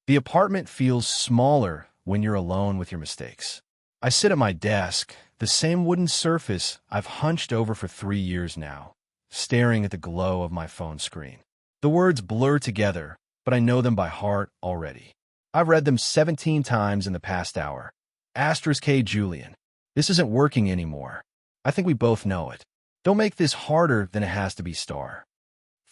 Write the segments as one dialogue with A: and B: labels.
A: The apartment feels smaller when you're alone with your mistakes. I sit at my desk, the same wooden surface I've hunched over for 3 years now, staring at the glow of my phone screen. The words blur together, but I know them by heart already. I've read them 17 times in the past hour. Asterisk K. Julian. This isn't working anymore. I think we both know it. Don't make this harder than it has to be, star.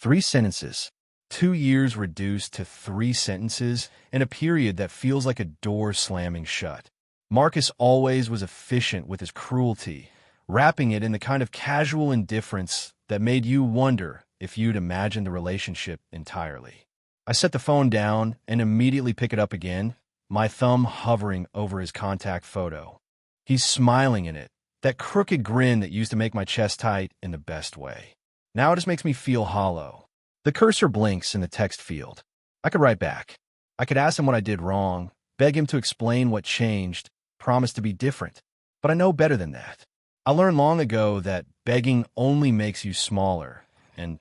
A: 3 sentences. 2 years reduced to 3 sentences in a period that feels like a door slamming shut. Marcus always was efficient with his cruelty, wrapping it in the kind of casual indifference that made you wonder if you'd imagined the relationship entirely. I set the phone down and immediately pick it up again, my thumb hovering over his contact photo. He's smiling in it, that crooked grin that used to make my chest tight in the best way. Now it just makes me feel hollow. The cursor blinks in the text field. I could write back. I could ask him what I did wrong, beg him to explain what changed, promise to be different. But I know better than that. I learned long ago that begging only makes you smaller, and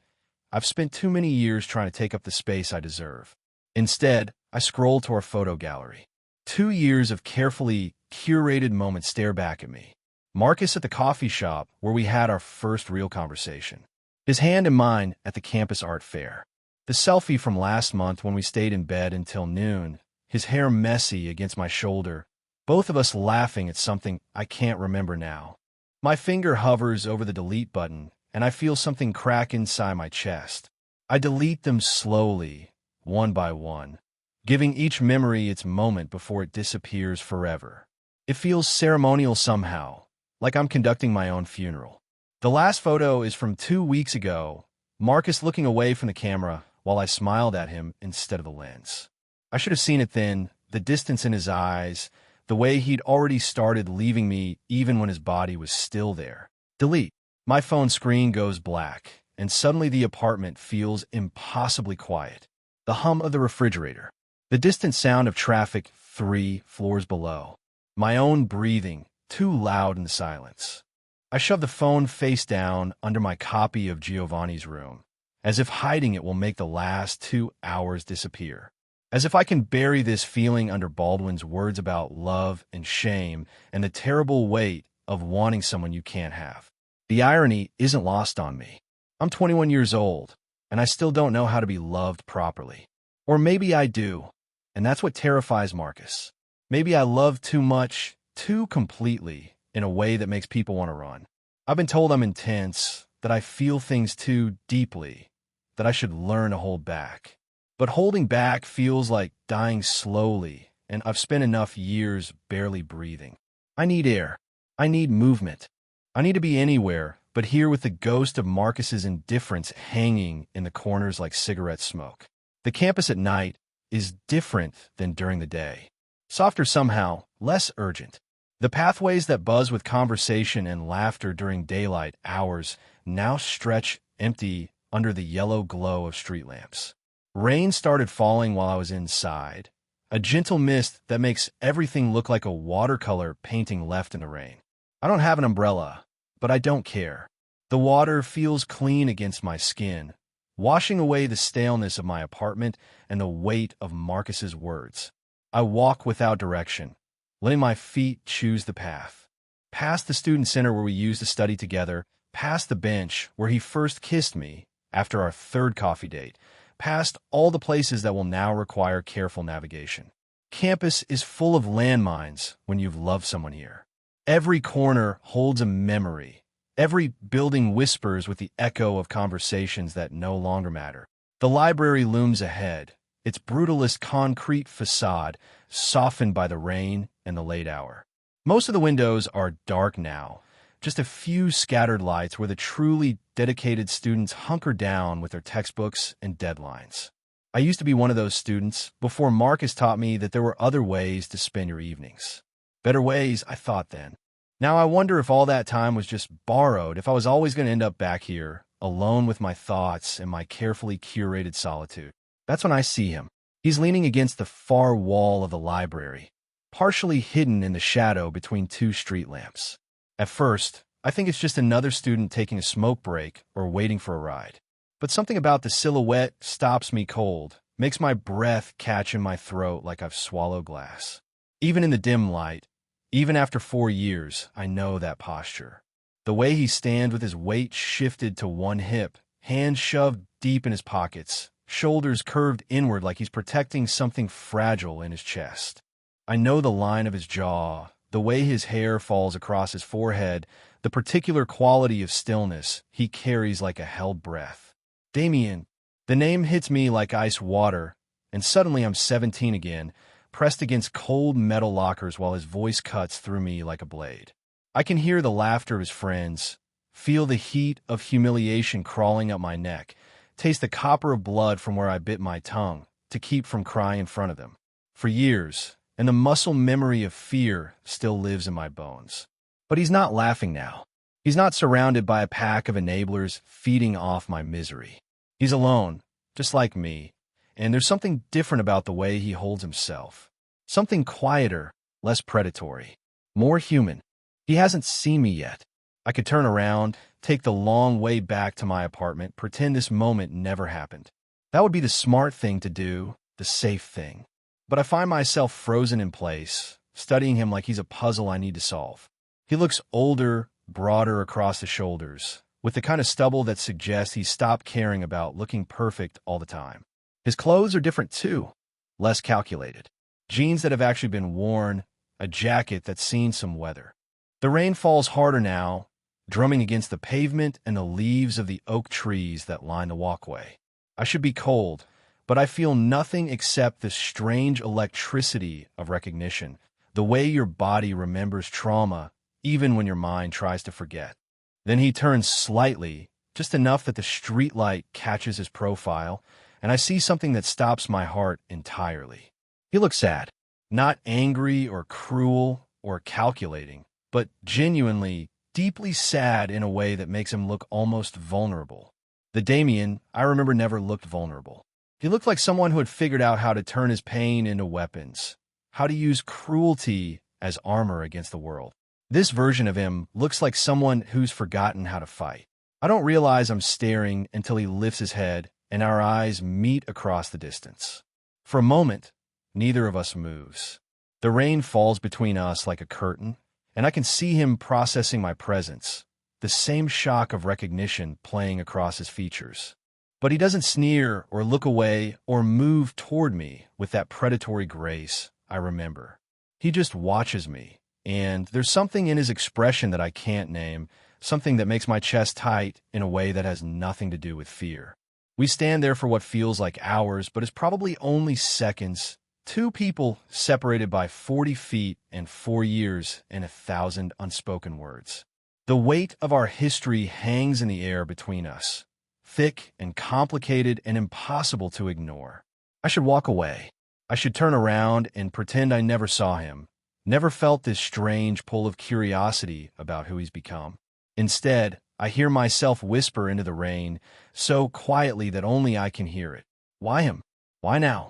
A: I've spent too many years trying to take up the space I deserve. Instead, I scroll to our photo gallery. 2 years of carefully curated moments stare back at me. Marcus at the coffee shop where we had our first real conversation. His hand in mine at the campus art fair. The selfie from last month when we stayed in bed until noon, his hair messy against my shoulder, both of us laughing at something I can't remember now. My finger hovers over the delete button, and I feel something crack inside my chest. I delete them slowly, one by one, giving each memory its moment before it disappears forever. It feels ceremonial somehow, like I'm conducting my own funeral. The last photo is from 2 weeks ago, Marcus looking away from the camera while I smiled at him instead of the lens. I should have seen it then, the distance in his eyes, the way he'd already started leaving me even when his body was still there. Delete. My phone screen goes black, and suddenly the apartment feels impossibly quiet. The hum of the refrigerator. The distant sound of traffic 3 floors below. My own breathing, too loud in the silence. I shove the phone face down under my copy of Giovanni's Room, as if hiding it will make the last 2 hours disappear. As if I can bury this feeling under Baldwin's words about love and shame and the terrible weight of wanting someone you can't have. The irony isn't lost on me. I'm 21 years old, and I still don't know how to be loved properly. Or maybe I do, and that's what terrifies Marcus. Maybe I love too much, too completely, in a way that makes people want to run. I've been told I'm intense, that I feel things too deeply, that I should learn to hold back. But holding back feels like dying slowly, and I've spent enough years barely breathing. I need air. I need movement. I need to be anywhere, but here with the ghost of Marcus's indifference hanging in the corners like cigarette smoke. The campus at night is different than during the day. Softer somehow, less urgent. The pathways that buzz with conversation and laughter during daylight hours now stretch empty under the yellow glow of street lamps. Rain started falling while I was inside, a gentle mist that makes everything look like a watercolor painting left in the rain. I don't have an umbrella, but I don't care. The water feels clean against my skin, washing away the staleness of my apartment and the weight of Marcus's words. I walk without direction, letting my feet choose the path. Past the student center where we used to study together, past the bench where he first kissed me after our 3rd coffee date, past all the places that will now require careful navigation. Campus is full of landmines when you've loved someone here. Every corner holds a memory. Every building whispers with the echo of conversations that no longer matter. The library looms ahead, its brutalist concrete facade softened by the rain and the late hour. Most of the windows are dark now, just a few scattered lights where the truly dedicated students hunker down with their textbooks and deadlines. I used to be one of those students before Marcus taught me that there were other ways to spend your evenings. Better ways, I thought then. Now I wonder if all that time was just borrowed, if I was always going to end up back here, alone with my thoughts and my carefully curated solitude. That's when I see him. He's leaning against the far wall of the library, partially hidden in the shadow between 2 street lamps. At first, I think it's just another student taking a smoke break or waiting for a ride. But something about the silhouette stops me cold, makes my breath catch in my throat like I've swallowed glass. Even in the dim light, even after 4 years, I know that posture. The way he stands with his weight shifted to one hip, hands shoved deep in his pockets, shoulders curved inward like he's protecting something fragile in his chest. I know the line of his jaw, the way his hair falls across his forehead, the particular quality of stillness he carries like a held breath. Damien. The name hits me like ice water, and suddenly I'm 17 again, pressed against cold metal lockers while his voice cuts through me like a blade. I can hear the laughter of his friends, feel the heat of humiliation crawling up my neck, taste the copper of blood from where I bit my tongue to keep from crying in front of them. For years, and the muscle memory of fear still lives in my bones. But he's not laughing now. He's not surrounded by a pack of enablers feeding off my misery. He's alone, just like me, and there's something different about the way he holds himself. Something quieter, less predatory, more human. He hasn't seen me yet. I could turn around, take the long way back to my apartment, pretend this moment never happened. That would be the smart thing to do, the safe thing. But I find myself frozen in place, studying him like he's a puzzle I need to solve. He looks older, broader across the shoulders, with the kind of stubble that suggests he's stopped caring about looking perfect all the time. His clothes are different too, less calculated. Jeans that have actually been worn, a jacket that's seen some weather. The rain falls harder now, drumming against the pavement and the leaves of the oak trees that line the walkway. I should be cold, but I feel nothing except the strange electricity of recognition, the way your body remembers trauma even when your mind tries to forget. Then he turns slightly, just enough that the streetlight catches his profile, and I see something that stops my heart entirely. He looks sad, not angry or cruel or calculating, but genuinely, deeply sad in a way that makes him look almost vulnerable. The Damien I remember never looked vulnerable. He looked like someone who had figured out how to turn his pain into weapons, how to use cruelty as armor against the world. This version of him looks like someone who's forgotten how to fight. I don't realize I'm staring until he lifts his head and our eyes meet across the distance. For a moment, neither of us moves. The rain falls between us like a curtain, and I can see him processing my presence, the same shock of recognition playing across his features. But he doesn't sneer or look away or move toward me with that predatory grace I remember. He just watches me. And there's something in his expression that I can't name, something that makes my chest tight in a way that has nothing to do with fear. We stand there for what feels like hours, but is probably only seconds. Two people separated by 40 feet and 4 years and 1,000 unspoken words. The weight of our history hangs in the air between us, thick and complicated and impossible to ignore. I should walk away. I should turn around and pretend I never saw him. Never felt this strange pull of curiosity about who he's become. Instead, I hear myself whisper into the rain, so quietly that only I can hear it. Why him? Why now?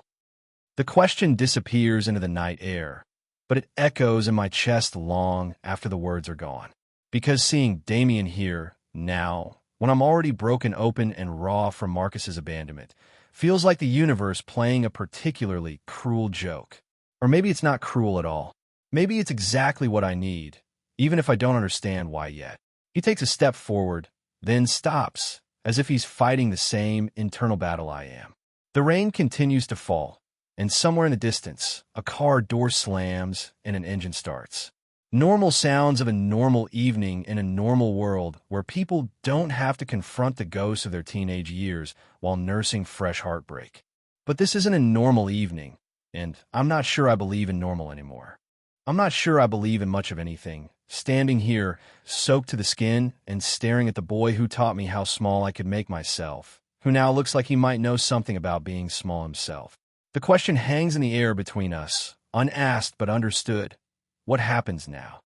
A: The question disappears into the night air, but it echoes in my chest long after the words are gone. Because seeing Damien here, now, when I'm already broken open and raw from Marcus's abandonment, feels like the universe playing a particularly cruel joke. Or maybe it's not cruel at all. Maybe it's exactly what I need, even if I don't understand why yet. He takes a step forward, then stops, as if he's fighting the same internal battle I am. The rain continues to fall, and somewhere in the distance, a car door slams and an engine starts. Normal sounds of a normal evening in a normal world where people don't have to confront the ghosts of their teenage years while nursing fresh heartbreak. But this isn't a normal evening, and I'm not sure I believe in normal anymore. I'm not sure I believe in much of anything, standing here, soaked to the skin, and staring at the boy who taught me how small I could make myself, who now looks like he might know something about being small himself. The question hangs in the air between us, unasked but understood. What happens now?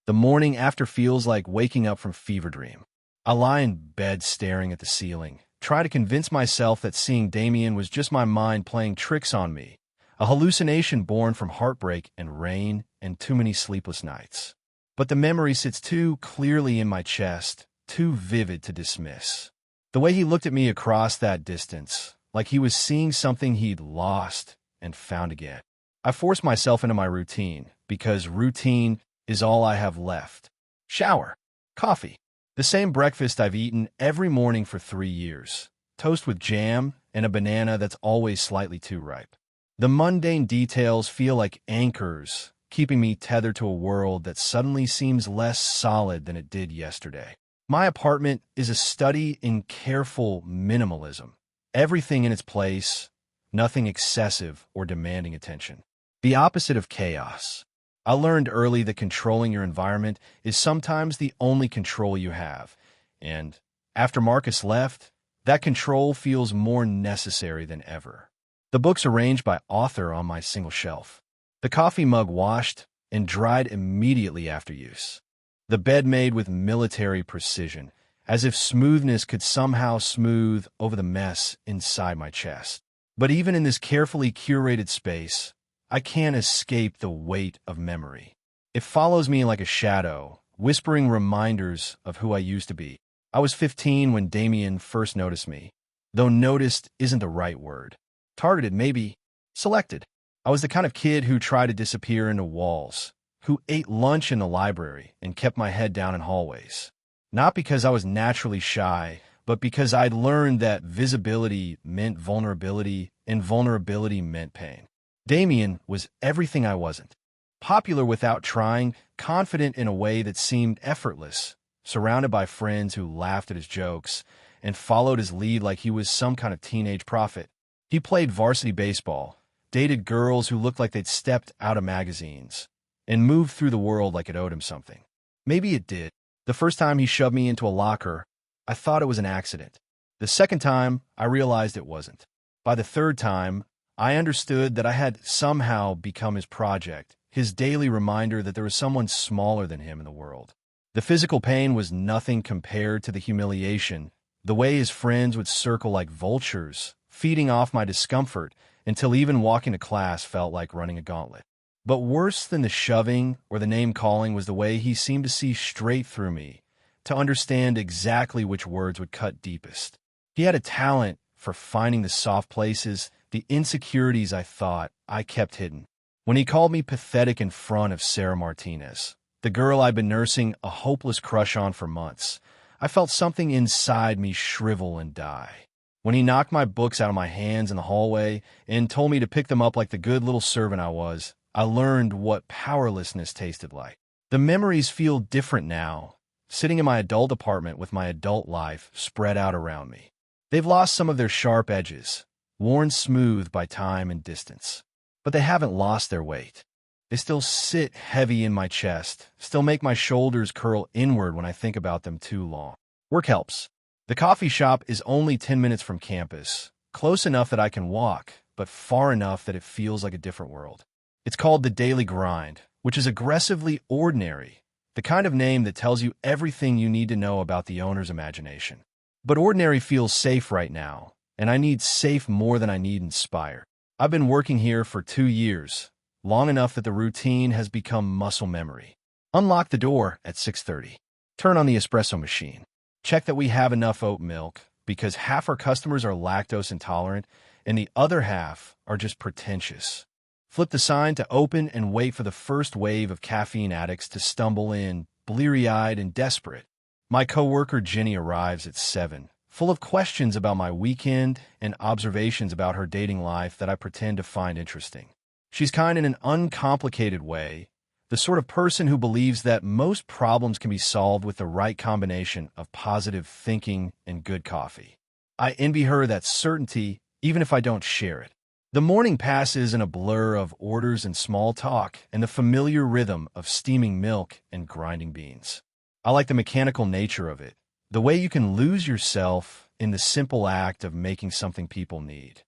A: The morning after feels like waking up from fever dream. I lie in bed staring at the ceiling, try to convince myself that seeing Damien was just my mind playing tricks on me, a hallucination born from heartbreak and rain and too many sleepless nights. But the memory sits too clearly in my chest, too vivid to dismiss. The way he looked at me across that distance, like he was seeing something he'd lost and found again. I forced myself into my routine, because routine is all I have left. Shower, coffee, the same breakfast I've eaten every morning for 3 years. Toast with jam and a banana that's always slightly too ripe. The mundane details feel like anchors, keeping me tethered to a world that suddenly seems less solid than it did yesterday. My apartment is a study in careful minimalism. Everything in its place, nothing excessive or demanding attention. The opposite of chaos. I learned early that controlling your environment is sometimes the only control you have. And after Marcus left, that control feels more necessary than ever. The books arranged by author on my single shelf. The coffee mug washed and dried immediately after use. The bed made with military precision, as if smoothness could somehow smooth over the mess inside my chest. But even in this carefully curated space, I can't escape the weight of memory. It follows me like a shadow, whispering reminders of who I used to be. I was 15 when Damien first noticed me, though noticed isn't the right word. Targeted, maybe. Selected. I was the kind of kid who tried to disappear into walls, who ate lunch in the library and kept my head down in hallways. Not because I was naturally shy, but because I'd learned that visibility meant vulnerability and vulnerability meant pain. Damien was everything I wasn't. Popular without trying, confident in a way that seemed effortless, surrounded by friends who laughed at his jokes and followed his lead like he was some kind of teenage prophet. He played varsity baseball, dated girls who looked like they'd stepped out of magazines, and moved through the world like it owed him something. Maybe it did. The first time he shoved me into a locker, I thought it was an accident. The second time, I realized it wasn't. By the third time, I understood that I had somehow become his project, his daily reminder that there was someone smaller than him in the world. The physical pain was nothing compared to the humiliation, the way his friends would circle like vultures, feeding off my discomfort until even walking to class felt like running a gauntlet. But worse than the shoving or the name-calling was the way he seemed to see straight through me, to understand exactly which words would cut deepest. He had a talent for finding the soft places, the insecurities I thought I kept hidden. When he called me pathetic in front of Sarah Martinez, the girl I'd been nursing a hopeless crush on for months, I felt something inside me shrivel and die. When he knocked my books out of my hands in the hallway and told me to pick them up like the good little servant I was, I learned what powerlessness tasted like. The memories feel different now, sitting in my adult apartment with my adult life spread out around me. They've lost some of their sharp edges, worn smooth by time and distance. But they haven't lost their weight. They still sit heavy in my chest, still make my shoulders curl inward when I think about them too long. Work helps. The coffee shop is only 10 minutes from campus, close enough that I can walk, but far enough that it feels like a different world. It's called The Daily Grind, which is aggressively ordinary, the kind of name that tells you everything you need to know about the owner's imagination. But ordinary feels safe right now, and I need safe more than I need inspired. I've been working here for 2 years, long enough that the routine has become muscle memory. Unlock the door at 6:30. Turn on the espresso machine. Check that we have enough oat milk, because half our customers are lactose intolerant, and the other half are just pretentious. Flip the sign to open and wait for the first wave of caffeine addicts to stumble in, bleary-eyed and desperate. My coworker Jenny arrives at 7, full of questions about my weekend and observations about her dating life that I pretend to find interesting. She's kind in an uncomplicated way, the sort of person who believes that most problems can be solved with the right combination of positive thinking and good coffee. I envy her that certainty, even if I don't share it. The morning passes in a blur of orders and small talk and the familiar rhythm of steaming milk and grinding beans. I like the mechanical nature of it, the way you can lose yourself in the simple act of making something people need.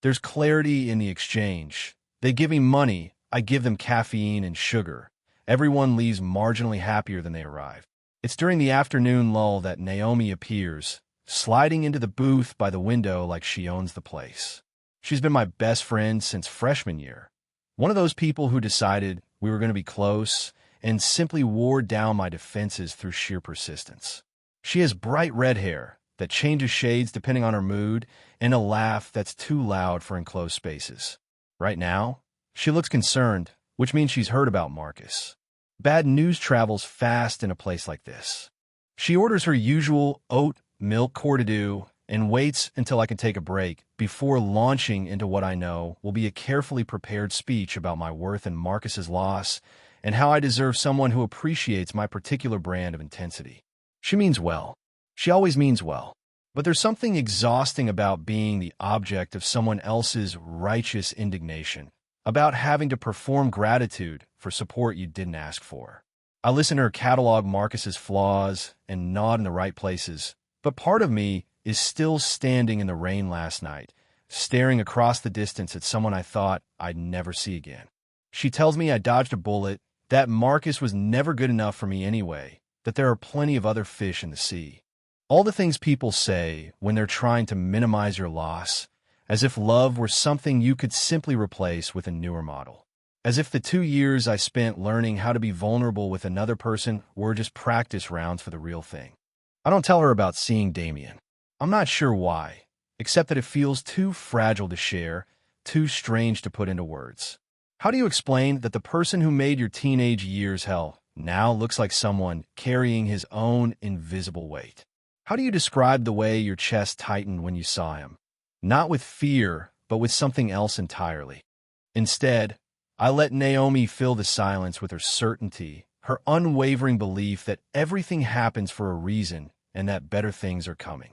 A: There's clarity in the exchange. They give me money, I give them caffeine and sugar. Everyone leaves marginally happier than they arrived. It's during the afternoon lull that Naomi appears, sliding into the booth by the window like she owns the place. She's been my best friend since freshman year. One of those people who decided we were going to be close and simply wore down my defenses through sheer persistence. She has bright red hair, that changes shades depending on her mood, and a laugh that's too loud for enclosed spaces. Right now, she looks concerned, which means she's heard about Marcus. Bad news travels fast in a place like this. She orders her usual oat milk cordido and waits until I can take a break before launching into what I know will be a carefully prepared speech about my worth and Marcus's loss and how I deserve someone who appreciates my particular brand of intensity. She means well. She always means well. But there's something exhausting about being the object of someone else's righteous indignation, about having to perform gratitude for support you didn't ask for. I listen to her catalog Marcus's flaws and nod in the right places, but part of me is still standing in the rain last night, staring across the distance at someone I thought I'd never see again. She tells me I dodged a bullet, that Marcus was never good enough for me anyway, that there are plenty of other fish in the sea. All the things people say when they're trying to minimize your loss, as if love were something you could simply replace with a newer model. As if the 2 years I spent learning how to be vulnerable with another person were just practice rounds for the real thing. I don't tell her about seeing Damien. I'm not sure why, except that it feels too fragile to share, too strange to put into words. How do you explain that the person who made your teenage years hell now looks like someone carrying his own invisible weight? How do you describe the way your chest tightened when you saw him? Not with fear, but with something else entirely. Instead, I let Naomi fill the silence with her certainty, her unwavering belief that everything happens for a reason and that better things are coming.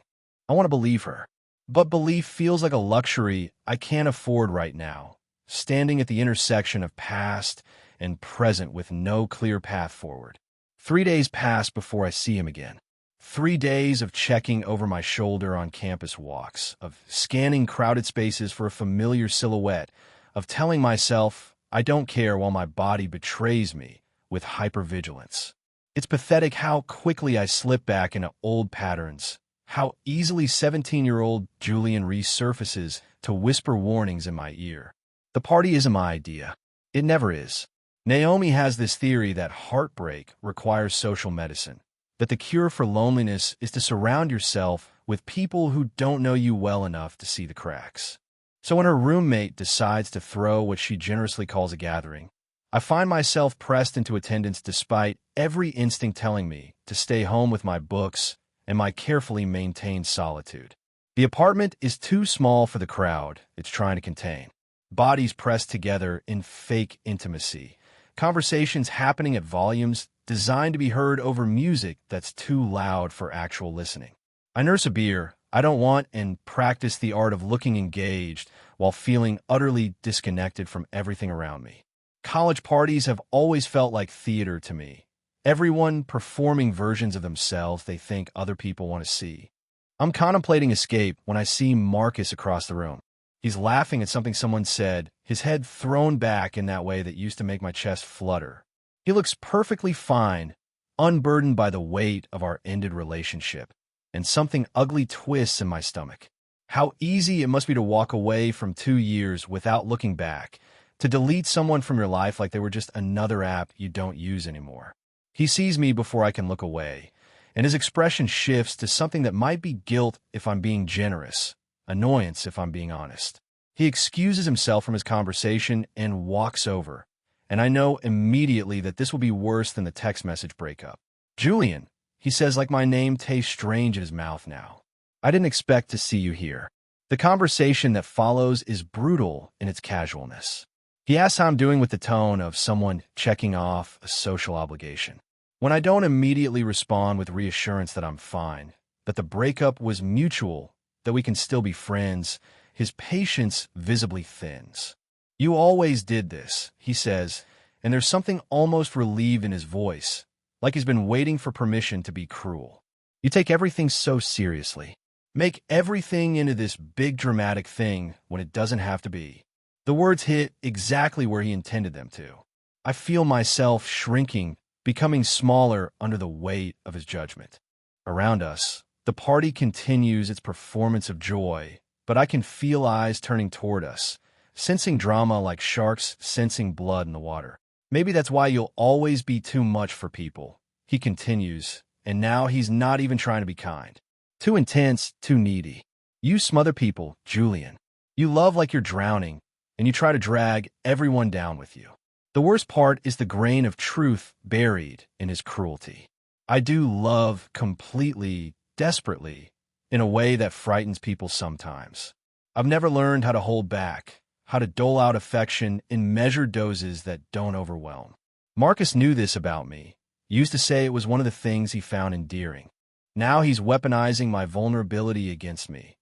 A: I want to believe her, but belief feels like a luxury I can't afford right now, standing at the intersection of past and present with no clear path forward. 3 days pass before I see him again. 3 days of checking over my shoulder on campus walks, of scanning crowded spaces for a familiar silhouette, of telling myself I don't care while my body betrays me with hypervigilance. It's pathetic how quickly I slip back into old patterns, how easily 17-year-old Julian resurfaces to whisper warnings in my ear. The party isn't my idea. It never is. Naomi has this theory that heartbreak requires social medicine, that the cure for loneliness is to surround yourself with people who don't know you well enough to see the cracks. So when her roommate decides to throw what she generously calls a gathering, I find myself pressed into attendance despite every instinct telling me to stay home with my books and my carefully maintained solitude. The apartment is too small for the crowd it's trying to contain. Bodies pressed together in fake intimacy. Conversations happening at volumes designed to be heard over music that's too loud for actual listening. I nurse a beer. I don't want and practice the art of looking engaged while feeling utterly disconnected from everything around me. College parties have always felt like theater to me. Everyone performing versions of themselves they think other people want to see. I'm contemplating escape when I see Marcus across the room. He's laughing at something someone said, his head thrown back in that way that used to make my chest flutter. He looks perfectly fine, unburdened by the weight of our ended relationship, and something ugly twists in my stomach. How easy it must be to walk away from 2 years without looking back, to delete someone from your life like they were just another app you don't use anymore. He sees me before I can look away, and his expression shifts to something that might be guilt if I'm being generous, annoyance if I'm being honest. He excuses himself from his conversation and walks over, and I know immediately that this will be worse than the text message breakup. Julian, he says like my name tastes strange in his mouth now. I didn't expect to see you here. The conversation that follows is brutal in its casualness. He asks how I'm doing with the tone of someone checking off a social obligation. When I don't immediately respond with reassurance that I'm fine, that the breakup was mutual, that we can still be friends, his patience visibly thins. You always did this, he says, and there's something almost relieved in his voice, like he's been waiting for permission to be cruel. You take everything so seriously. Make everything into this big dramatic thing when it doesn't have to be. The words hit exactly where he intended them to. I feel myself shrinking, becoming smaller under the weight of his judgment. Around us, the party continues its performance of joy, but I can feel eyes turning toward us, sensing drama like sharks sensing blood in the water. Maybe that's why you'll always be too much for people, he continues, and now he's not even trying to be kind. Too intense, too needy. You smother people, Julian. You love like you're drowning, and you try to drag everyone down with you. The worst part is the grain of truth buried in his cruelty. I do love completely, desperately, in a way that frightens people sometimes. I've never learned how to hold back, how to dole out affection in measured doses that don't overwhelm. Marcus knew this about me. He used to say it was one of the things he found endearing. Now he's weaponizing my vulnerability against me,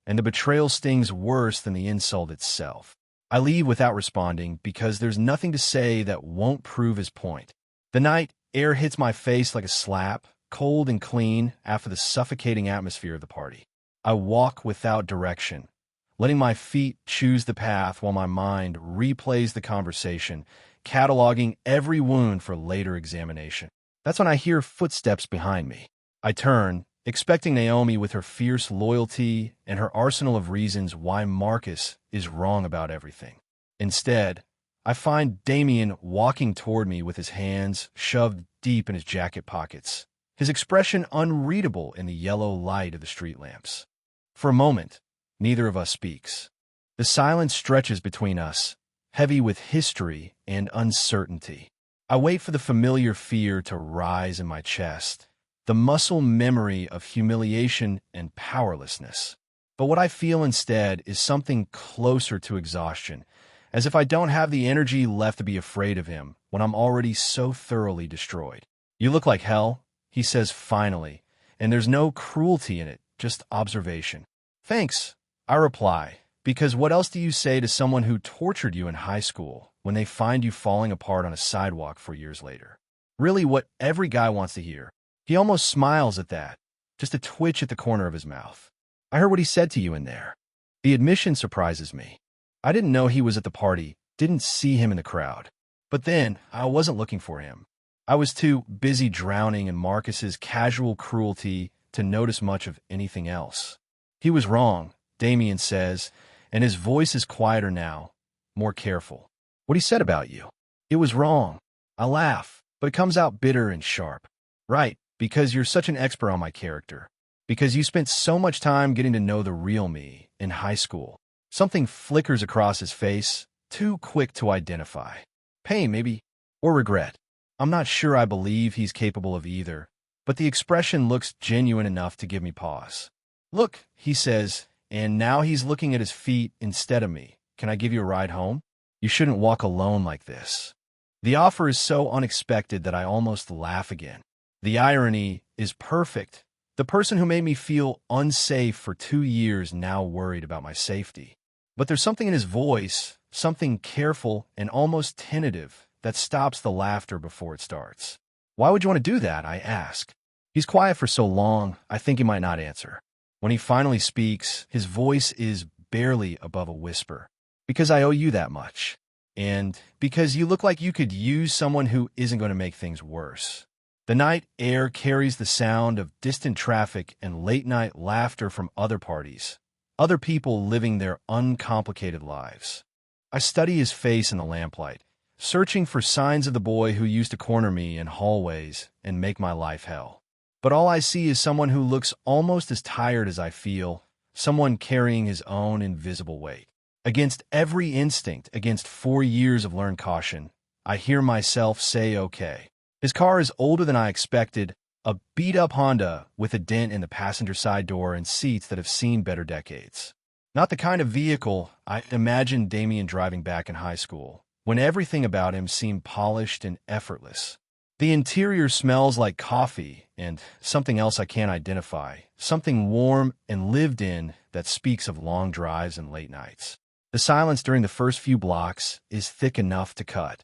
A: and the betrayal stings worse than the insult itself. I leave without responding because there's nothing to say that won't prove his point. The night air hits my face like a slap, cold and clean after the suffocating atmosphere of the party. I walk without direction, letting my feet choose the path while my mind replays the conversation, cataloging every wound for later examination. That's when I hear footsteps behind me. I turn, expecting Naomi with her fierce loyalty and her arsenal of reasons why Marcus is wrong about everything. Instead, I find Damien walking toward me with his hands shoved deep in his jacket pockets, his expression unreadable in the yellow light of the street lamps. For a moment, neither of us speaks. The silence stretches between us, heavy with history and uncertainty. I wait for the familiar fear to rise in my chest, the muscle memory of humiliation and powerlessness. But what I feel instead is something closer to exhaustion, as if I don't have the energy left to be afraid of him when I'm already so thoroughly destroyed. "You look like hell," he says finally, and there's no cruelty in it, just observation. "Thanks," I reply, because what else do you say to someone who tortured you in high school when they find you falling apart on a sidewalk 4 years later? Really what every guy wants to hear. He almost smiles at that, just a twitch at the corner of his mouth. "I heard what he said to you in there." The admission surprises me. I didn't know he was at the party, didn't see him in the crowd. But then, I wasn't looking for him. I was too busy drowning in Marcus's casual cruelty to notice much of anything else. "He was wrong," Damien says, and his voice is quieter now, more careful. "What he said about you. It was wrong." I laugh, but it comes out bitter and sharp. "Right. Because you're such an expert on my character. Because you spent so much time getting to know the real me in high school." Something flickers across his face, too quick to identify. Pain, maybe, or regret. I'm not sure I believe he's capable of either, but the expression looks genuine enough to give me pause. "Look," he says, and now he's looking at his feet instead of me. "Can I give you a ride home? You shouldn't walk alone like this." The offer is so unexpected that I almost laugh again. The irony is perfect. The person who made me feel unsafe for 2 years now worried about my safety. But there's something in his voice, something careful and almost tentative, that stops the laughter before it starts. "Why would you want to do that?" I ask. He's quiet for so long, I think he might not answer. When he finally speaks, his voice is barely above a whisper. "Because I owe you that much. And because you look like you could use someone who isn't going to make things worse." The night air carries the sound of distant traffic and late-night laughter from other parties, other people living their uncomplicated lives. I study his face in the lamplight, searching for signs of the boy who used to corner me in hallways and make my life hell. But all I see is someone who looks almost as tired as I feel, someone carrying his own invisible weight. Against every instinct, against 4 years of learned caution, I hear myself say okay. His car is older than I expected, a beat-up Honda with a dent in the passenger side door and seats that have seen better decades. Not the kind of vehicle I imagined Damien driving back in high school, when everything about him seemed polished and effortless. The interior smells like coffee and something else I can't identify, something warm and lived in that speaks of long drives and late nights. The silence during the first few blocks is thick enough to cut.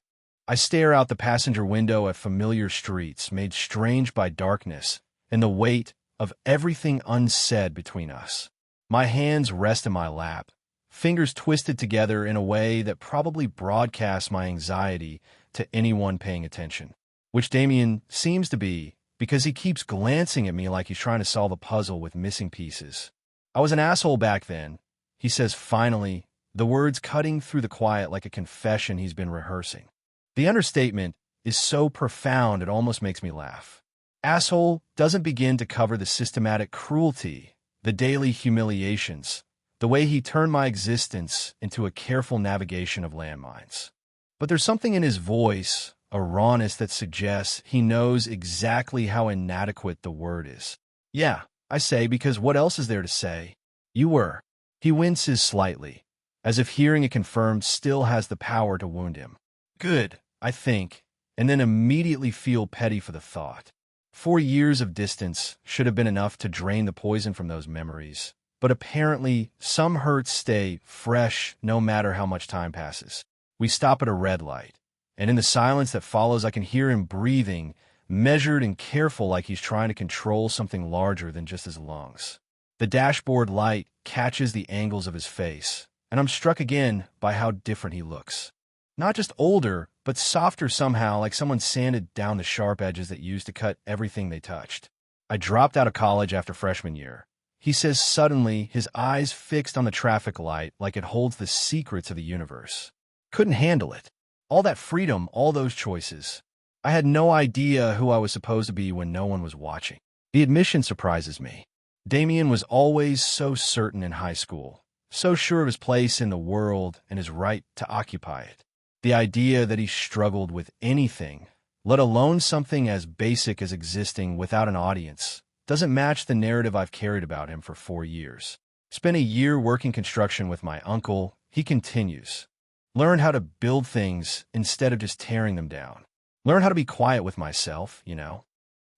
A: I stare out the passenger window at familiar streets made strange by darkness and the weight of everything unsaid between us. My hands rest in my lap, fingers twisted together in a way that probably broadcasts my anxiety to anyone paying attention, which Damien seems to be because he keeps glancing at me like he's trying to solve a puzzle with missing pieces. "I was an asshole back then," he says finally, the words cutting through the quiet like a confession he's been rehearsing. The understatement is so profound it almost makes me laugh. Asshole doesn't begin to cover the systematic cruelty the daily humiliations, the way he turned my existence into a careful navigation of landmines. But there's something in his voice, a rawness that suggests he knows exactly how inadequate the word is. Yeah, I say, because what else is there to say? You were. He winces slightly, as if hearing it confirmed still has the power to wound him. Good, I think, and then immediately feel petty for the thought. 4 years of distance should have been enough to drain the poison from those memories, but apparently some hurts stay fresh no matter how much time passes. We stop at a red light, and in the silence that follows I can hear him breathing, measured and careful, like he's trying to control something larger than just his lungs. The dashboard light catches the angles of his face, and I'm struck again by how different he looks. Not just older, but softer somehow, like someone sanded down the sharp edges that used to cut everything they touched. I dropped out of college after freshman year, he says suddenly, his eyes fixed on the traffic light like it holds the secrets of the universe. Couldn't handle it. All that freedom, all those choices. I had no idea who I was supposed to be when no one was watching. The admission surprises me. Damien was always so certain in high school, so sure of his place in the world and his right to occupy it. The idea that he struggled with anything, let alone something as basic as existing without an audience, doesn't match the narrative I've carried about him for 4 years. Spent a year working construction with my uncle, he continues. Learned how to build things instead of just tearing them down. Learned how to be quiet with myself, you know.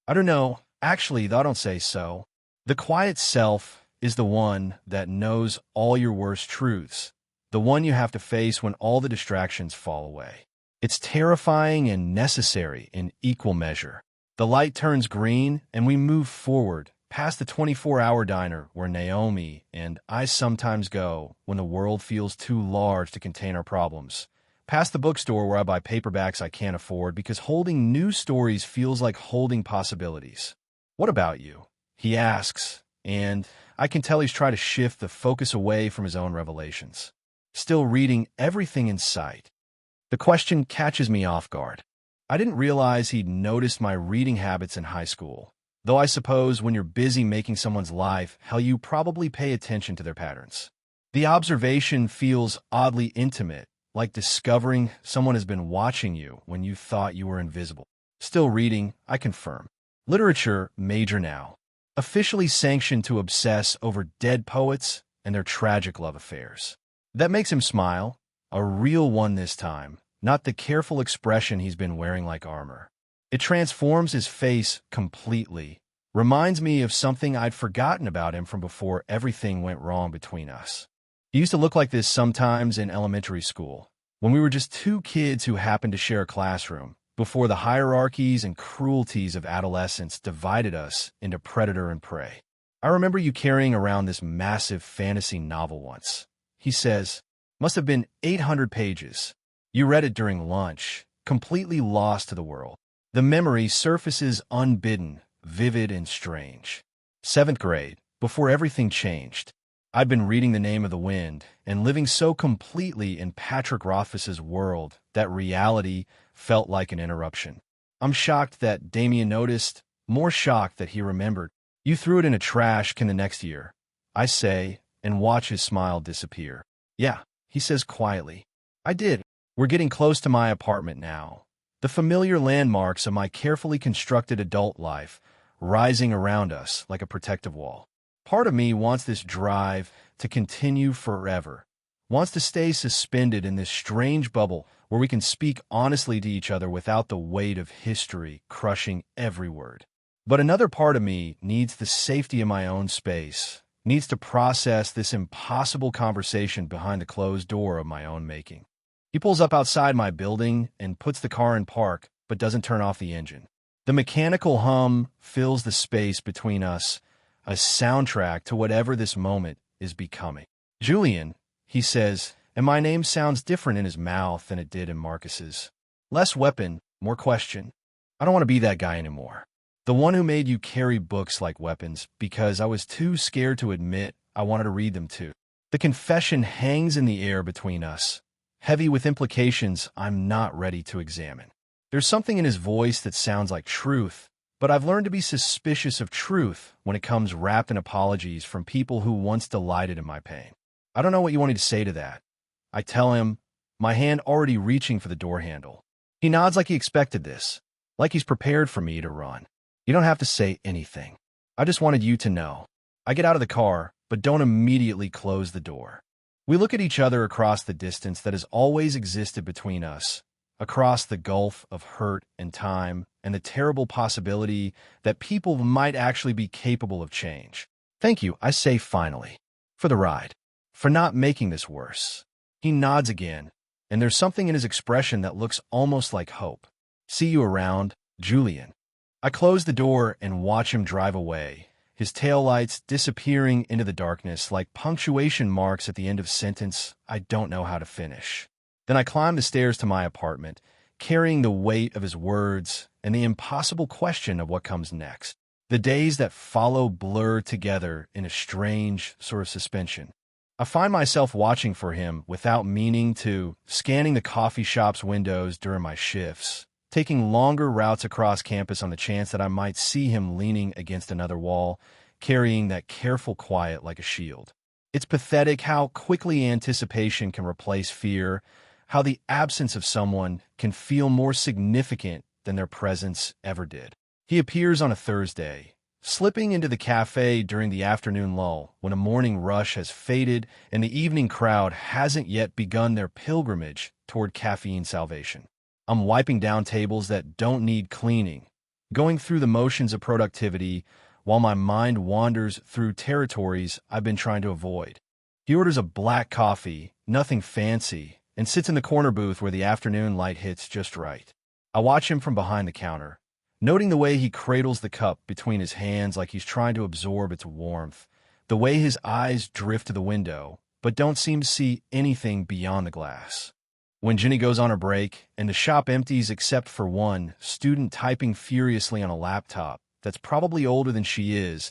A: I don't know, actually, though I don't say so. The quiet self is the one that knows all your worst truths, the one you have to face when all the distractions fall away. It's terrifying and necessary in equal measure. The light turns green, and we move forward, past the 24-hour diner where Naomi and I sometimes go when the world feels too large to contain our problems. Past the bookstore where I buy paperbacks I can't afford because holding new stories feels like holding possibilities. What about you? He asks, and I can tell he's trying to shift the focus away from his own revelations. Still reading everything in sight. The question catches me off guard. I didn't realize he'd noticed my reading habits in high school, though I suppose when you're busy making someone's life, hell, you probably pay attention to their patterns. The observation feels oddly intimate, like discovering someone has been watching you when you thought you were invisible. Still reading, I confirm. Literature major now. Officially sanctioned to obsess over dead poets and their tragic love affairs. That makes him smile, a real one this time, not the careful expression he's been wearing like armor. It transforms his face completely, reminds me of something I'd forgotten about him from before everything went wrong between us. He used to look like this sometimes in elementary school, when we were just two kids who happened to share a classroom, before the hierarchies and cruelties of adolescence divided us into predator and prey. I remember you carrying around this massive fantasy novel once. He says, must have been 800 pages. You read it during lunch, completely lost to the world. The memory surfaces unbidden, vivid and strange. 7th grade, before everything changed. I'd been reading The Name of the Wind and living so completely in Patrick Rothfuss's world that reality felt like an interruption. I'm shocked that Damien noticed, more shocked that he remembered. You threw it in a trash can the next year, I say, and watch his smile disappear. Yeah, he says quietly. I did. We're getting close to my apartment now. The familiar landmarks of my carefully constructed adult life rising around us like a protective wall. Part of me wants this drive to continue forever, wants to stay suspended in this strange bubble where we can speak honestly to each other without the weight of history crushing every word. But another part of me needs the safety of my own space, needs to process this impossible conversation behind the closed door of my own making. He pulls up outside my building and puts the car in park, but doesn't turn off the engine. The mechanical hum fills the space between us, a soundtrack to whatever this moment is becoming. Julian, he says, and my name sounds different in his mouth than it did in Marcus's. Less weapon, more question. I don't want to be that guy anymore. The one who made you carry books like weapons because I was too scared to admit I wanted to read them too. The confession hangs in the air between us, heavy with implications I'm not ready to examine. There's something in his voice that sounds like truth, But I've learned to be suspicious of truth when it comes wrapped in apologies from people who once delighted in my pain. I don't know what you want me to say to that. I tell him, my hand already reaching for the door handle. He nods like he expected this, like he's prepared for me to run. You don't have to say anything. I just wanted you to know. I get out of the car, but don't immediately close the door. We look at each other across the distance that has always existed between us, across the gulf of hurt and time, and the terrible possibility that people might actually be capable of change. Thank you, I say finally, for the ride, for not making this worse. He nods again, and there's something in his expression that looks almost like hope. See you around, Julian. I close the door and watch him drive away, his taillights disappearing into the darkness like punctuation marks at the end of sentence I don't know how to finish. Then I climb the stairs to my apartment, carrying the weight of his words and the impossible question of what comes next. The days that follow blur together in a strange sort of suspension. I find myself watching for him without meaning to, scanning the coffee shop's windows during my shifts, taking longer routes across campus on the chance that I might see him leaning against another wall, carrying that careful quiet like a shield. It's pathetic how quickly anticipation can replace fear, how the absence of someone can feel more significant than their presence ever did. He appears on a Thursday, slipping into the cafe during the afternoon lull when a morning rush has faded and the evening crowd hasn't yet begun their pilgrimage toward caffeine salvation. I'm wiping down tables that don't need cleaning, going through the motions of productivity while my mind wanders through territories I've been trying to avoid. He orders a black coffee, nothing fancy, and sits in the corner booth where the afternoon light hits just right. I watch him from behind the counter, noting the way he cradles the cup between his hands like he's trying to absorb its warmth, the way his eyes drift to the window, but don't seem to see anything beyond the glass. When Jenny goes on her break, and the shop empties except for one student typing furiously on a laptop that's probably older than she is,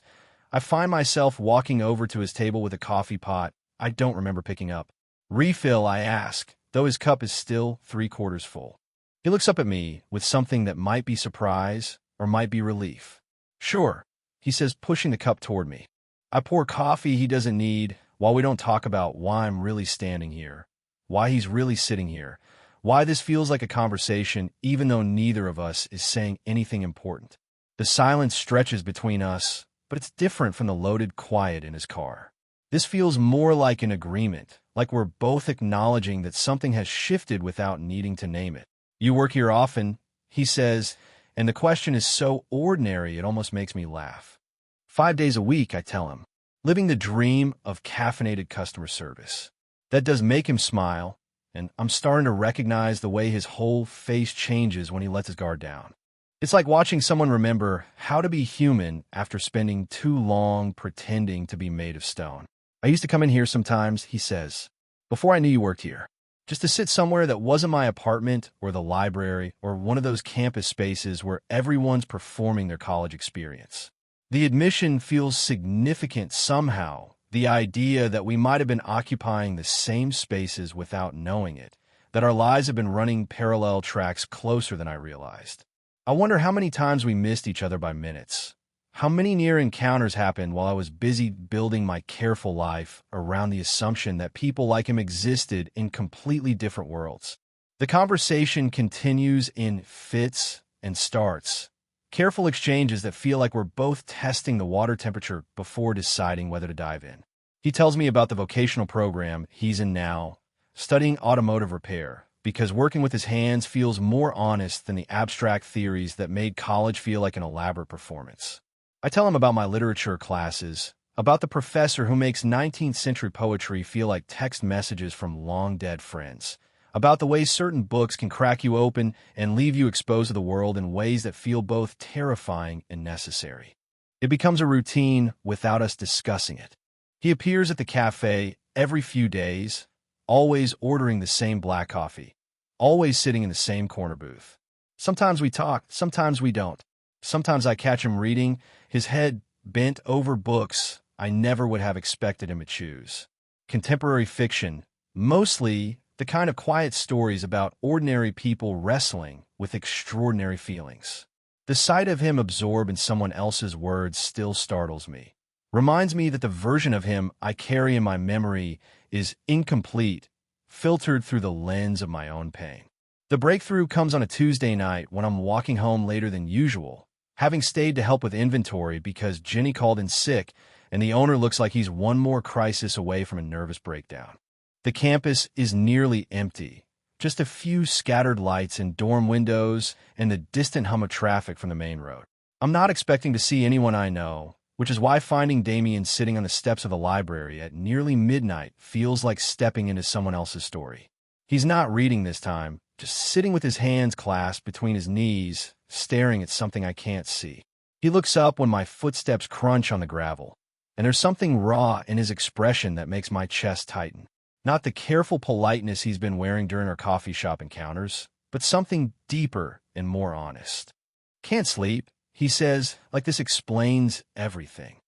A: I find myself walking over to his table with a coffee pot I don't remember picking up. Refill, I ask, though his cup is still 3/4 full. He looks up at me with something that might be surprise or might be relief. Sure, he says, pushing the cup toward me. I pour coffee he doesn't need while we don't talk about why I'm really standing here, why he's really sitting here, why this feels like a conversation even though neither of us is saying anything important. The silence stretches between us, but it's different from the loaded quiet in his car. This feels more like an agreement, like we're both acknowledging that something has shifted without needing to name it. You work here often, he says, and the question is so ordinary it almost makes me laugh. 5 days a week, I tell him, living the dream of caffeinated customer service. That does make him smile, and I'm starting to recognize the way his whole face changes when he lets his guard down. It's like watching someone remember how to be human after spending too long pretending to be made of stone. I used to come in here sometimes, he says, before I knew you worked here, just to sit somewhere that wasn't my apartment or the library or one of those campus spaces where everyone's performing their college experience. The admission feels significant somehow, the idea that we might have been occupying the same spaces without knowing it, that our lives have been running parallel tracks closer than I realized. I wonder how many times we missed each other by minutes. How many near encounters happened while I was busy building my careful life around the assumption that people like him existed in completely different worlds. The conversation continues in fits and starts, careful exchanges that feel like we're both testing the water temperature before deciding whether to dive in. He tells me about the vocational program he's in now, studying automotive repair, because working with his hands feels more honest than the abstract theories that made college feel like an elaborate performance. I tell him about my literature classes, about the professor who makes 19th century poetry feel like text messages from long-dead friends, about the way certain books can crack you open and leave you exposed to the world in ways that feel both terrifying and necessary. It becomes a routine without us discussing it. He appears at the cafe every few days, always ordering the same black coffee, always sitting in the same corner booth. Sometimes we talk, sometimes we don't. Sometimes I catch him reading, his head bent over books I never would have expected him to choose. Contemporary fiction, mostly the kind of quiet stories about ordinary people wrestling with extraordinary feelings. The sight of him absorbed in someone else's words still startles me. Reminds me that the version of him I carry in my memory is incomplete, filtered through the lens of my own pain. The breakthrough comes on a Tuesday night when I'm walking home later than usual, having stayed to help with inventory because Jenny called in sick and the owner looks like he's one more crisis away from a nervous breakdown. The campus is nearly empty, just a few scattered lights in dorm windows and the distant hum of traffic from the main road. I'm not expecting to see anyone I know, which is why finding Damien sitting on the steps of the library at nearly midnight feels like stepping into someone else's story. He's not reading this time, just sitting with his hands clasped between his knees, staring at something I can't see. He looks up when my footsteps crunch on the gravel, and there's something raw in his expression that makes my chest tighten. Not the careful politeness he's been wearing during our coffee shop encounters, but something deeper and more honest. "Can't sleep," he says, like this explains everything.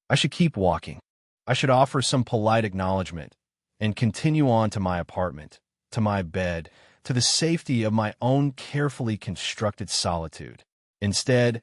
A: I should keep walking. I should offer some polite acknowledgement and continue on to my apartment, to my bed, to the safety of my own carefully constructed solitude. Instead,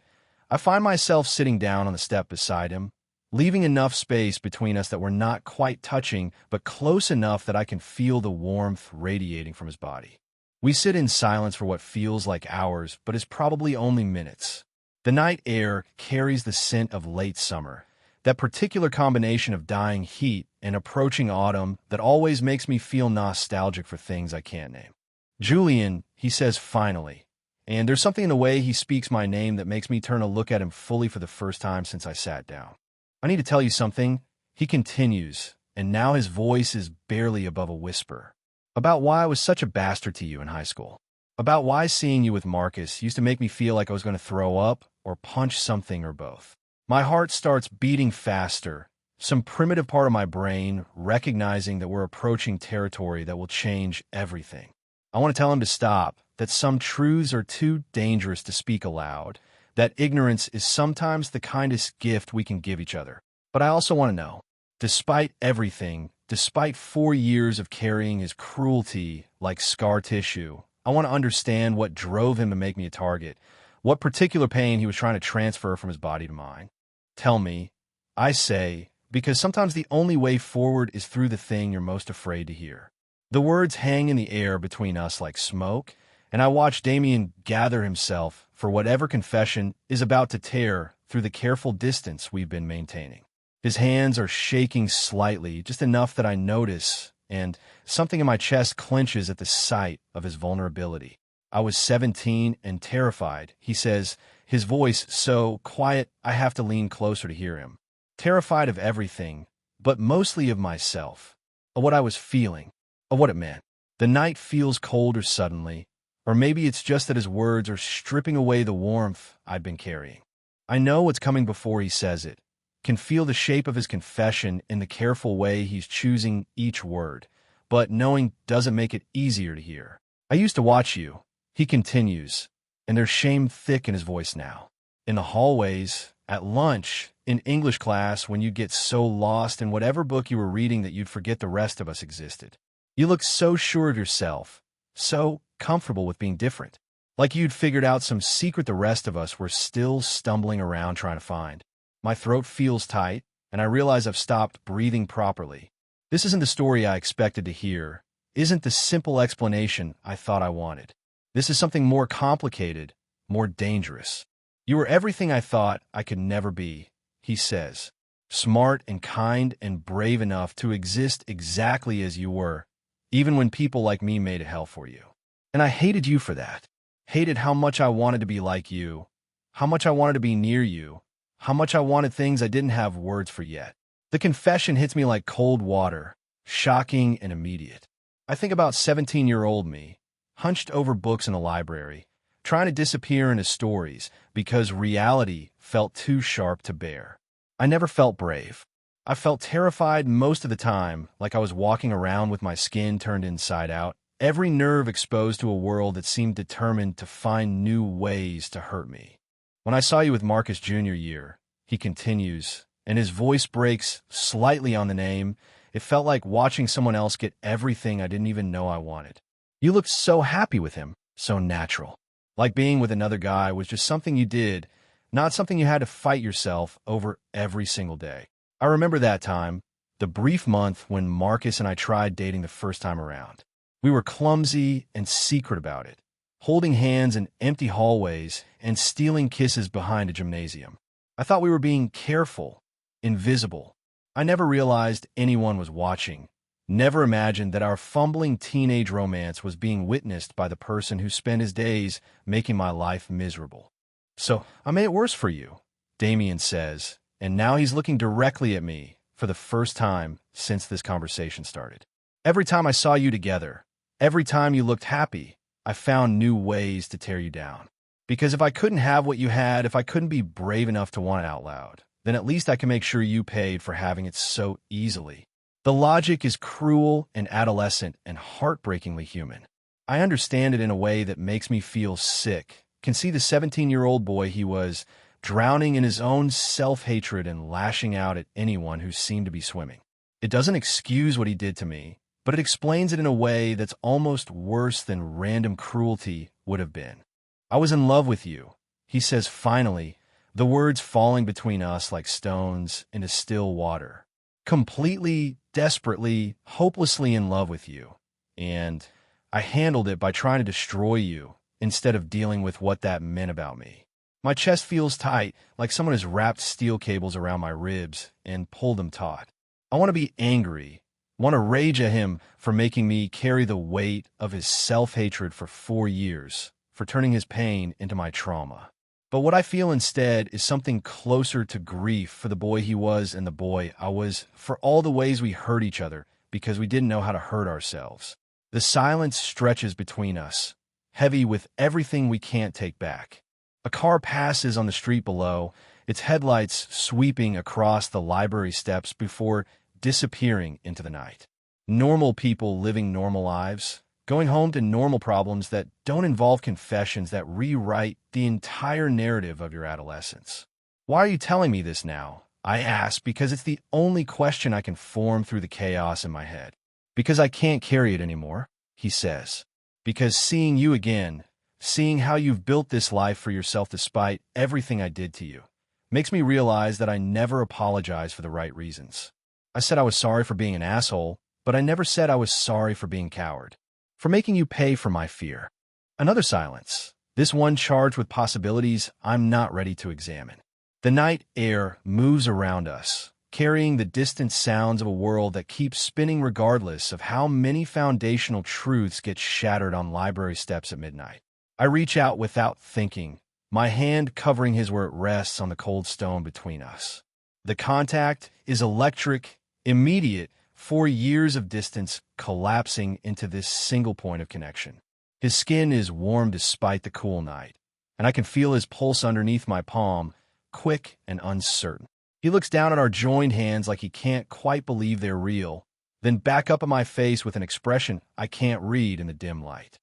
A: I find myself sitting down on the step beside him, leaving enough space between us that we're not quite touching, but close enough that I can feel the warmth radiating from his body. We sit in silence for what feels like hours, but is probably only minutes. The night air carries the scent of late summer, that particular combination of dying heat and approaching autumn that always makes me feel nostalgic for things I can't name. "Julian," he says finally, and there's something in the way he speaks my name that makes me turn to look at him fully for the first time since I sat down. "I need to tell you something," he continues, and now his voice is barely above a whisper. "About why I was such a bastard to you in high school. About why seeing you with Marcus used to make me feel like I was going to throw up or punch something or both." My heart starts beating faster, some primitive part of my brain recognizing that we're approaching territory that will change everything. I want to tell him to stop, that some truths are too dangerous to speak aloud, that ignorance is sometimes the kindest gift we can give each other. But I also want to know, despite everything, despite 4 years of carrying his cruelty like scar tissue, I want to understand what drove him to make me a target, what particular pain he was trying to transfer from his body to mine. Tell me, I say, because sometimes the only way forward is through the thing you're most afraid to hear. The words hang in the air between us like smoke, and I watch Damien gather himself for whatever confession is about to tear through the careful distance we've been maintaining. His hands are shaking slightly, just enough that I notice, and something in my chest clenches at the sight of his vulnerability. "I was 17 and terrified," he says, his voice so quiet I have to lean closer to hear him. Terrified of everything, but mostly of myself, of what I was feeling, of what it meant. The night feels colder suddenly, or maybe it's just that his words are stripping away the warmth I've been carrying. I know what's coming before he says it, can feel the shape of his confession in the careful way he's choosing each word, but knowing doesn't make it easier to hear. "I used to watch you," he continues, and there's shame thick in his voice now. "In the hallways, at lunch, in English class, when you'd get so lost in whatever book you were reading that you'd forget the rest of us existed. You looked so sure of yourself, so comfortable with being different, like you'd figured out some secret the rest of us were still stumbling around trying to find." My throat feels tight, and I realize I've stopped breathing properly. This isn't the story I expected to hear, isn't the simple explanation I thought I wanted. This is something more complicated, more dangerous. "You were everything I thought I could never be," he says. "Smart and kind and brave enough to exist exactly as you were, even when people like me made it hell for you. And I hated you for that. Hated how much I wanted to be like you, how much I wanted to be near you, how much I wanted things I didn't have words for yet." The confession hits me like cold water, shocking and immediate. I think about 17-year-old me, hunched over books in a library, trying to disappear into stories because reality felt too sharp to bear. I never felt brave. I felt terrified most of the time, like I was walking around with my skin turned inside out, every nerve exposed to a world that seemed determined to find new ways to hurt me. "When I saw you with Marcus Jr. year," he continues, and his voice breaks slightly on the name, it felt like watching someone else get everything I didn't even know I wanted. "You looked so happy with him, so natural. Like being with another guy was just something you did, not something you had to fight yourself over every single day. I remember that time, the brief month when Marcus and I tried dating the first time around. We were clumsy and secret about it, holding hands in empty hallways and stealing kisses behind a gymnasium. I thought we were being careful, invisible. I never realized anyone was watching, never imagined that our fumbling teenage romance was being witnessed by the person who spent his days making my life miserable. "So, I made it worse for you," Damien says, and now he's looking directly at me for the first time since this conversation started. "Every time I saw you together, every time you looked happy, I found new ways to tear you down. Because if I couldn't have what you had, if I couldn't be brave enough to want it out loud, then at least I can make sure you paid for having it so easily." The logic is cruel and adolescent and heartbreakingly human. I understand it in a way that makes me feel sick, can see the 17-year-old boy he was, drowning in his own self-hatred and lashing out at anyone who seemed to be swimming. It doesn't excuse what he did to me, but it explains it in a way that's almost worse than random cruelty would have been. "I was in love with you," he says finally, the words falling between us like stones into still water. "Completely, desperately, hopelessly in love with you. And I handled it by trying to destroy you instead of dealing with what that meant about me. My chest feels tight, like someone has wrapped steel cables around my ribs and pulled them taut. I want to be angry, want to rage at him for making me carry the weight of his self-hatred for 4 years, for turning his pain into my trauma. But what I feel instead is something closer to grief for the boy he was and the boy I was, for all the ways we hurt each other because we didn't know how to hurt ourselves. The silence stretches between us, heavy with everything we can't take back. A car passes on the street below, its headlights sweeping across the library steps before disappearing into the night. Normal people living normal lives, going home to normal problems that don't involve confessions that rewrite the entire narrative of your adolescence. "Why are you telling me this now?" I ask, because it's the only question I can form through the chaos in my head. "Because I can't carry it anymore," he says. "Because seeing you again, seeing how you've built this life for yourself despite everything I did to you, makes me realize that I never apologized for the right reasons. I said I was sorry for being an asshole, but I never said I was sorry for being a coward, for making you pay for my fear." Another silence, this one charged with possibilities I'm not ready to examine. The night air moves around us, carrying the distant sounds of a world that keeps spinning regardless of how many foundational truths get shattered on library steps at midnight. I reach out without thinking, my hand covering his where it rests on the cold stone between us. The contact is electric, immediate, 4 years of distance collapsing into this single point of connection. His skin is warm despite the cool night, and I can feel his pulse underneath my palm, quick and uncertain. He looks down at our joined hands like he can't quite believe they're real, then back up at my face with an expression I can't read in the dim light.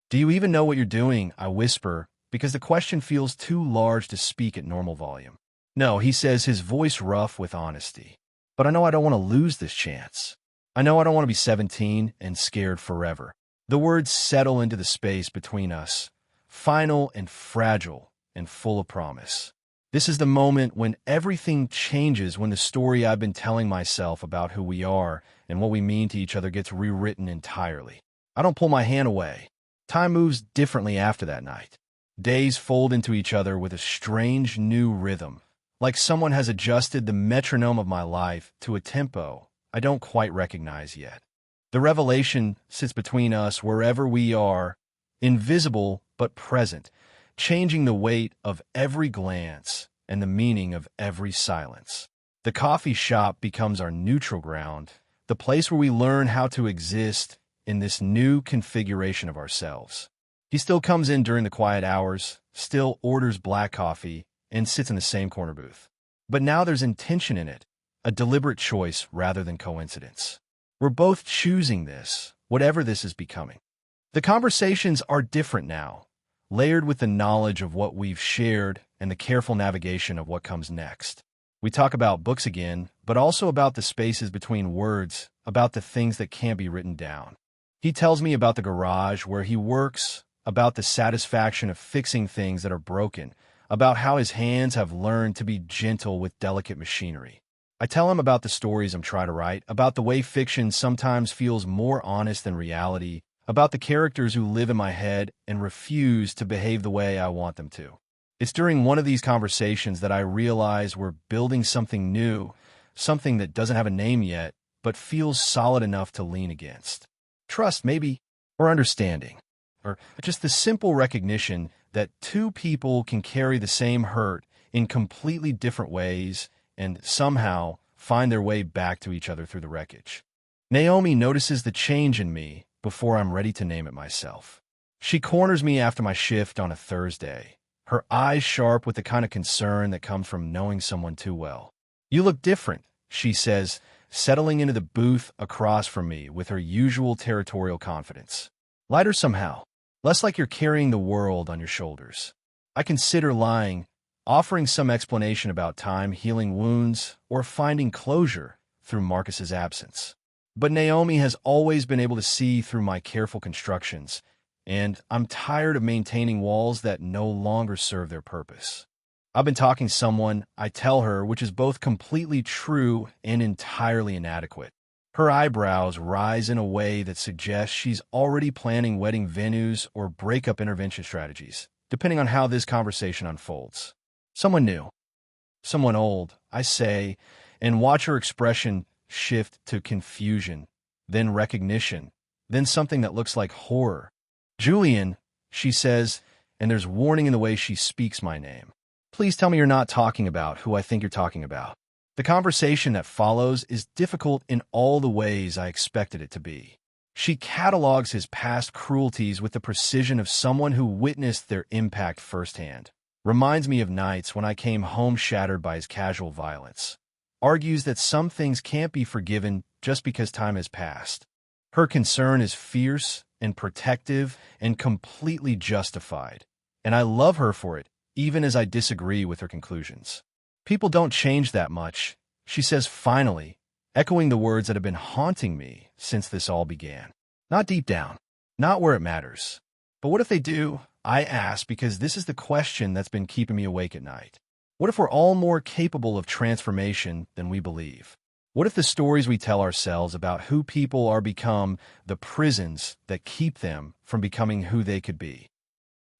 A: "Do you even know what you're doing?" I whisper, because the question feels too large to speak at normal volume. "No," he says, his voice rough with honesty. "But I know I don't want to lose this chance. I know I don't want to be 17 and scared forever." The words settle into the space between us, final and fragile and full of promise. This is the moment when everything changes, when the story I've been telling myself about who we are and what we mean to each other gets rewritten entirely. I don't pull my hand away. Time moves differently after that night. Days fold into each other with a strange new rhythm, like someone has adjusted the metronome of my life to a tempo I don't quite recognize yet. The revelation sits between us wherever we are, invisible but present, changing the weight of every glance and the meaning of every silence. The coffee shop becomes our neutral ground, the place where we learn how to exist in this new configuration of ourselves. He still comes in during the quiet hours, still orders black coffee, and sits in the same corner booth. But now there's intention in it, a deliberate choice rather than coincidence. We're both choosing this, whatever this is becoming. The conversations are different now, layered with the knowledge of what we've shared and the careful navigation of what comes next. We talk about books again, but also about the spaces between words, about the things that can't be written down. He tells me about the garage where he works, about the satisfaction of fixing things that are broken, about how his hands have learned to be gentle with delicate machinery. I tell him about the stories I'm trying to write, about the way fiction sometimes feels more honest than reality, about the characters who live in my head and refuse to behave the way I want them to. It's during one of these conversations that I realize we're building something new, something that doesn't have a name yet, but feels solid enough to lean against. Trust, maybe, or understanding, or just the simple recognition that two people can carry the same hurt in completely different ways and somehow find their way back to each other through the wreckage. Naomi notices the change in me before I'm ready to name it myself. She corners me after my shift on a Thursday, her eyes sharp with the kind of concern that comes from knowing someone too well. "You look different," she says, settling into the booth across from me with her usual territorial confidence. "Lighter somehow, less like you're carrying the world on your shoulders." I consider lying, offering some explanation about time healing wounds or finding closure through Marcus's absence. But Naomi has always been able to see through my careful constructions, and I'm tired of maintaining walls that no longer serve their purpose. "I've been talking to someone," I tell her, which is both completely true and entirely inadequate. Her eyebrows rise in a way that suggests she's already planning wedding venues or breakup intervention strategies, depending on how this conversation unfolds. "Someone new." "Someone old," I say, and watch her expression shift to confusion, then recognition, then something that looks like horror. "Julian," she says, and there's warning in the way she speaks my name. "Please tell me you're not talking about who I think you're talking about." The conversation that follows is difficult in all the ways I expected it to be. She catalogs his past cruelties with the precision of someone who witnessed their impact firsthand. Reminds me of nights when I came home shattered by his casual violence. Argues that some things can't be forgiven just because time has passed. Her concern is fierce and protective and completely justified, and I love her for it, even as I disagree with her conclusions. "People don't change that much," she says finally, echoing the words that have been haunting me since this all began. "Not deep down, not where it matters. But what if they do?" I ask, because this is the question that's been keeping me awake at night. What if we're all more capable of transformation than we believe? What if the stories we tell ourselves about who people are become the prisons that keep them from becoming who they could be?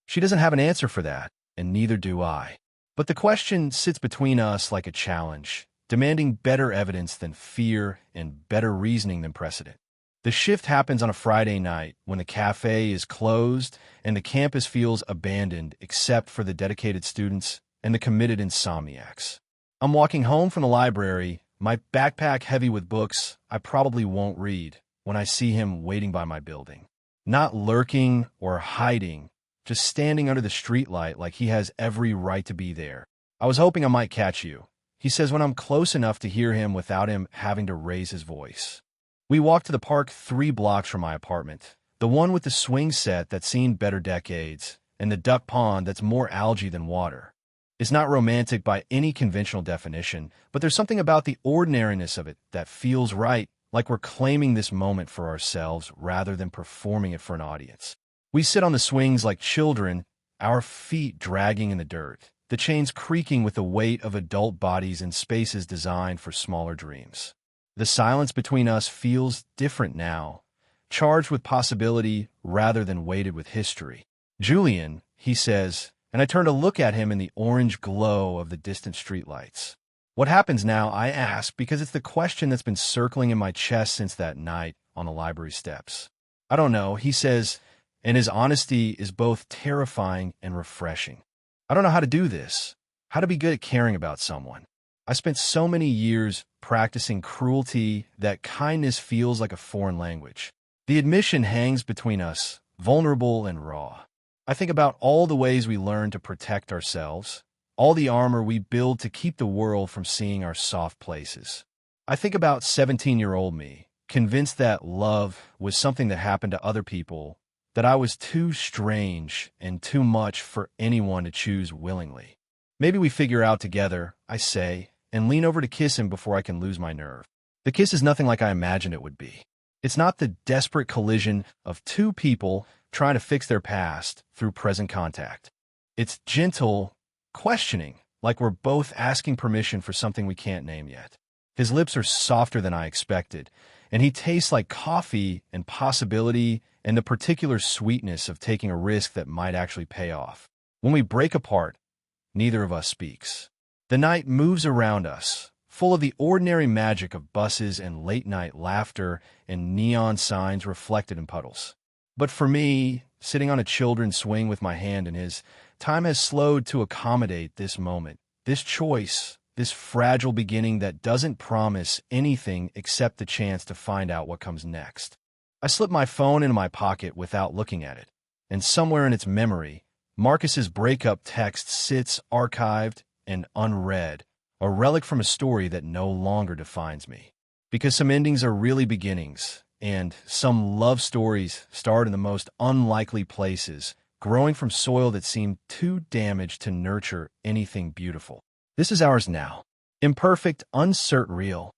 A: She doesn't have an answer for that, and neither do I. But the question sits between us like a challenge, demanding better evidence than fear and better reasoning than precedent. The shift happens on a Friday night when the cafe is closed and the campus feels abandoned except for the dedicated students and the committed insomniacs. I'm walking home from the library, my backpack heavy with books I probably won't read, when I see him waiting by my building. Not lurking or hiding, just standing under the streetlight like he has every right to be there. "I was hoping I might catch you," he says when I'm close enough to hear him without him having to raise his voice. We walk to the park 3 blocks from my apartment, the one with the swing set that's seen better decades, and the duck pond that's more algae than water. It's not romantic by any conventional definition, but there's something about the ordinariness of it that feels right, like we're claiming this moment for ourselves rather than performing it for an audience. We sit on the swings like children, our feet dragging in the dirt, the chains creaking with the weight of adult bodies in spaces designed for smaller dreams. The silence between us feels different now, charged with possibility rather than weighted with history. "Julian," he says, and I turn to look at him in the orange glow of the distant streetlights. "What happens now?" I ask, because it's the question that's been circling in my chest since that night on the library steps. "I don't know," he says, and his honesty is both terrifying and refreshing. "I don't know how to do this, how to be good at caring about someone. I spent so many years practicing cruelty that kindness feels like a foreign language." The admission hangs between us, vulnerable and raw. I think about all the ways we learn to protect ourselves, all the armor we build to keep the world from seeing our soft places. I think about 17-year-old me, convinced that love was something that happened to other people, that I was too strange and too much for anyone to choose willingly. "Maybe we figure out together," I say, and lean over to kiss him before I can lose my nerve. The kiss is nothing like I imagined it would be. It's not the desperate collision of two people, trying to fix their past through present contact. It's gentle questioning, like we're both asking permission for something we can't name yet. His lips are softer than I expected, and he tastes like coffee and possibility and the particular sweetness of taking a risk that might actually pay off. When we break apart, neither of us speaks. The night moves around us, full of the ordinary magic of buses and late-night laughter and neon signs reflected in puddles. But for me, sitting on a children's swing with my hand in his, time has slowed to accommodate this moment, this choice, this fragile beginning that doesn't promise anything except the chance to find out what comes next. I slip my phone into my pocket without looking at it, and somewhere in its memory, Marcus's breakup text sits archived and unread, a relic from a story that no longer defines me. Because some endings are really beginnings, and some love stories start in the most unlikely places, growing from soil that seemed too damaged to nurture anything beautiful. This is ours now. Imperfect, uncertain, real.